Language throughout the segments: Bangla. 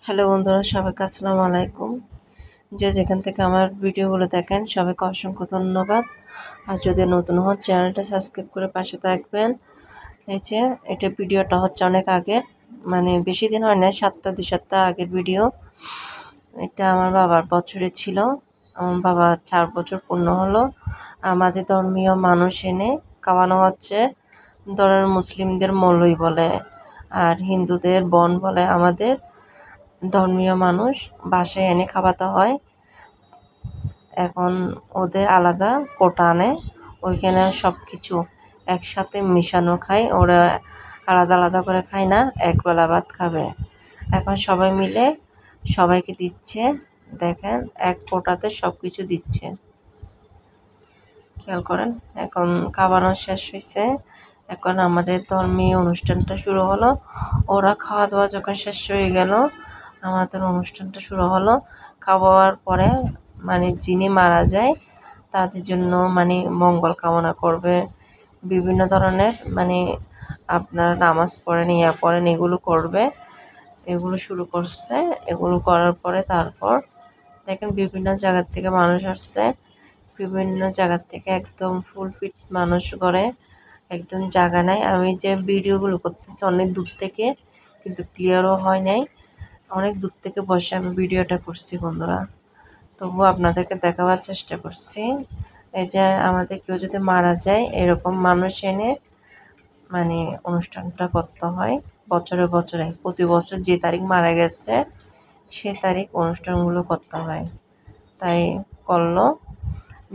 হ্যালো বন্ধুরা, সবাইকে আসসালামু আলাইকুম। যে যেখান থেকে আমার ভিডিওগুলো দেখেন সবাইকে অসংখ্য ধন্যবাদ। আর যদি নতুন হন চ্যানেলটা সাবস্ক্রাইব করে পাশে থাকবেন। এই যে এটা ভিডিওটা হচ্ছে অনেক আগের, মানে বেশি দিন হয় না, 2 সপ্তাহ আগের ভিডিও। এটা আমার বাবার বছরে ছিল। আমার বাবা 4 বছর পূর্ণ হলো। আমাদের ধর্মীয় মানুষ এনে খাওয়ানো হচ্ছে। ধরেন মুসলিমদের মৌলুই বলে আর হিন্দুদের বোন বলে। আমাদের ধর্মীয় মানুষ বাসায় এনে খাওয়াতে হয়। এখন ওদের আলাদা কোটা আনে, ওইখানে সব কিছু একসাথে মিশানো খায়। ওরা আলাদা আলাদা করে খায় না, একবেলা ভাত খাবে। এখন সবাই মিলে সবাইকে দিচ্ছে। দেখেন এক কোটাতে সব কিছু দিচ্ছে, খেয়াল করেন। এখন খাওয়ানো শেষ হয়েছে, এখন আমাদের ধর্মীয় অনুষ্ঠানটা শুরু হলো। ওরা খাওয়া দাওয়া যখন শেষ হয়ে গেল আমাদের অনুষ্ঠানটা শুরু হলো। খাওয়ার পরে মানে যিনি মারা যায় তাদের জন্য মানে মঙ্গল কামনা করবে, বিভিন্ন ধরনের মানে আপনারা নামাজ পড়েন পড়েন এগুলো করবে। এগুলো শুরু করছে। এগুলো করার পরে তারপর দেখেন বিভিন্ন জায়গার থেকে মানুষ আসছে। বিভিন্ন জায়গার থেকে একদম ফুল ফিট মানুষ করে, একদম জায়গা নাই। আমি যে ভিডিওগুলো করতেছি অনেক দূর থেকে, কিন্তু ক্লিয়ারও হয় নাই। অনেক দূর থেকে বসে আমি ভিডিওটা করছি বন্ধুরা, তবুও আপনাদেরকে দেখাবার চেষ্টা করছি। এই যে আমাদের কেউ যদি মারা যায় এরকম মানুষ এনে মানে অনুষ্ঠানটা করতে হয়। বছরে বছরে প্রতি বছর যে তারিখ মারা গেছে সে তারিখ অনুষ্ঠানগুলো করতে হয়। তাই করলো।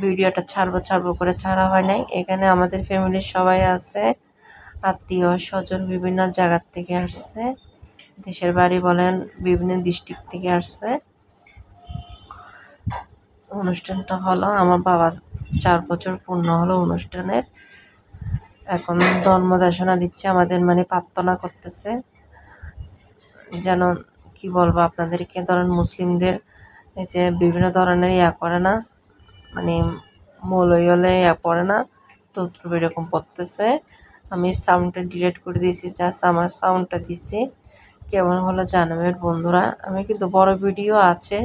ভিডিওটা ছাড়বো করে ছাড়া হয় নাই। এখানে আমাদের ফ্যামিলির সবাই আছে, আত্মীয় স্বজন বিভিন্ন জায়গার থেকে আসছে, দেশের বাড়ি বলেন বিভিন্ন ডিস্ট্রিক্ট থেকে আসছে। অনুষ্ঠানটা হলো আমার বাবার 4 বছর পূর্ণ হলো অনুষ্ঠানের। এখন ধর্ম দেশনা দিচ্ছে আমাদের, মানে প্রার্থনা করতেছে যেন কি বলবো আপনাদেরকে। ধরেন মুসলিমদের এই যে বিভিন্ন ধরনের করে না, মানে মৌলই হলে পড়ে না, তো এরকম পড়তেছে। আমি সাউন্ডটা ডিলিট করে দিয়েছি, জাস্ট আমার সাউন্ডটা দিচ্ছি। কেমন হলো জানাবেন বন্ধুরা। আমি কিন্তু বড় ভিডিও আছে,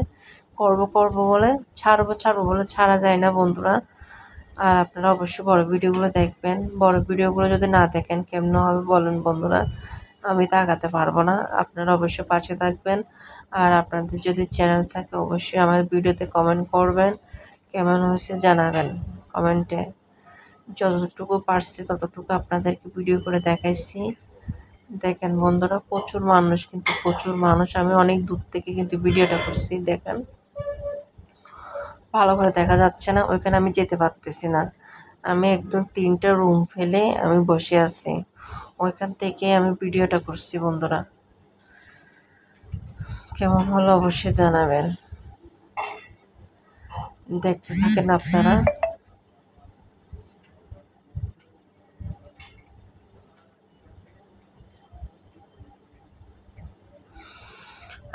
করব বলে ছাড়বো বলে ছাড়া যায় না বন্ধুরা। আর আপনারা অবশ্যই বড় ভিডিওগুলো দেখবেন। বড় ভিডিওগুলো যদি না দেখেন কেমন হবে বলেন বন্ধুরা, আমি তা আগাতে পারবো না। আপনারা অবশ্যই পাশে থাকবেন। আর আপনাদের যদি চ্যানেল থাকে অবশ্যই আমার ভিডিওতে কমেন্ট করবেন, কেমন হয়েছে জানাবেন কমেন্টে। যতটুকু পারছি ততটুকু আপনাদেরকে ভিডিও করে দেখাইছি। দেখেন বন্ধুরা, প্রচুর মানুষ, কিন্তু প্রচুর মানুষ। আমি অনেক দূর থেকে কিন্তু ভিডিওটা করছি। দেখেন ভালো করে দেখা যাচ্ছে না, ওইখানে আমি যেতে পারতেছি না। আমি একদম 3টা রুম ফেলে আমি বসে আছি, ওইখান থেকে আমি ভিডিওটা করছি বন্ধুরা। কেমন হলো অবশ্যই জানাবেন, দেখতে থাকেন আপনারা।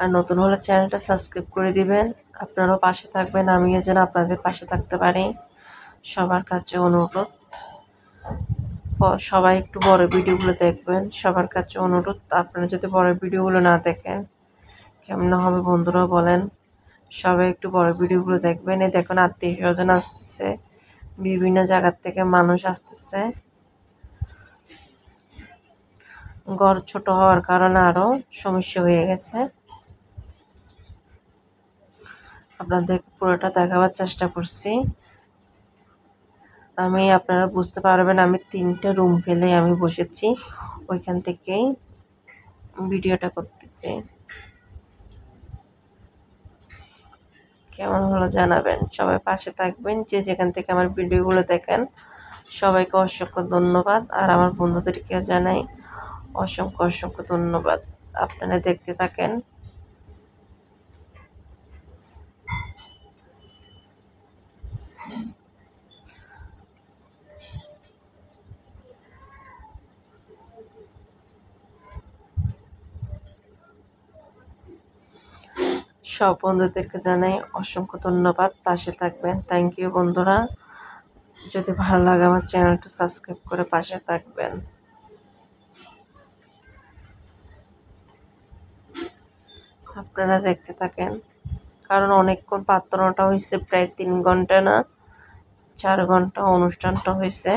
আর নতুন হলে চ্যানেলটা সাবস্ক্রাইব করে দিবেন। আপনারাও পাশে থাকবেন, আমিও যেন আপনাদের পাশে থাকতে পারি। সবার কাছে অনুরোধ, সবাই একটু বড় ভিডিওগুলো দেখবেন। সবার কাছে অনুরোধ, আপনারা যদি বড় ভিডিওগুলো না দেখেন কেমন হবে বন্ধুরা বলেন। সবাই একটু বড় ভিডিওগুলো দেখবেন। এই দেখুন আত্মীয় স্বজন আসতেছে, বিভিন্ন জায়গার থেকে মানুষ আসতেছে। ঘর ছোট হওয়ার কারণে আরো সমস্যা হয়ে গেছে। আপনাদের পুরোটা দেখাবার চেষ্টা করছি আমি। আপনারা বুঝতে পারবেন আমি 3টা রুম ফেলে আমি বসেছি, ওইখান থেকেই ভিডিওটা করতেছি। কেমন হলো জানাবেন, সবাই পাশে থাকবেন। যে যেখান থেকে আমার ভিডিওগুলো দেখেন সবাইকে অসংখ্য ধন্যবাদ। আর আমার বন্ধুদেরকে জানাই অসংখ্য ধন্যবাদ। আপনারা দেখতে থাকেন। সব বন্ধুদেরকে জানাই অসংখ্য ধন্যবাদ, পাশে থাকবেন। থ্যাংক ইউ বন্ধুরা। যদি ভালো লাগে আমার চ্যানেলটা সাবস্ক্রাইব করে পাশে থাকবেন। আপনারা দেখতে থাকেন, কারণ অনেকক্ষণ প্রার্থনাটা হয়েছে, প্রায় 3 ঘন্টা না 4 ঘন্টা অনুষ্ঠানটা হয়েছে।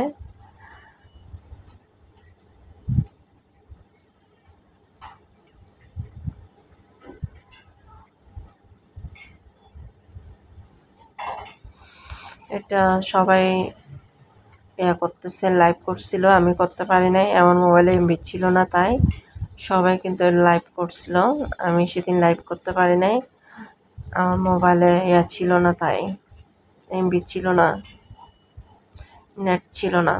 এটা সবাই করতেছে, লাইভ করছিল, আমি করতে পারি নাই, আমার মোবাইলে এমবি ছিল না, তাই সবাই কিন্তু লাইভ করছিল। আমি সেদিন লাইভ করতে পারি নাই, আমার মোবাইলে ছিল না, তাই এমবি ছিল না, নেট ছিল না।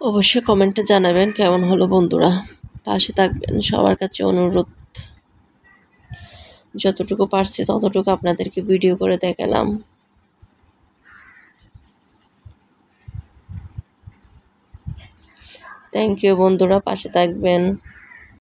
অবশ্যই কমেন্টে জানাবেন কেমন হলো বন্ধুরা, পাশে থাকবেন, সবার কাছে অনুরোধ। যতটুকু পারছি ততটুকু আপনাদেরকে ভিডিও করে দেখালাম। থ্যাংক ইউ বন্ধুরা, পাশে থাকবেন।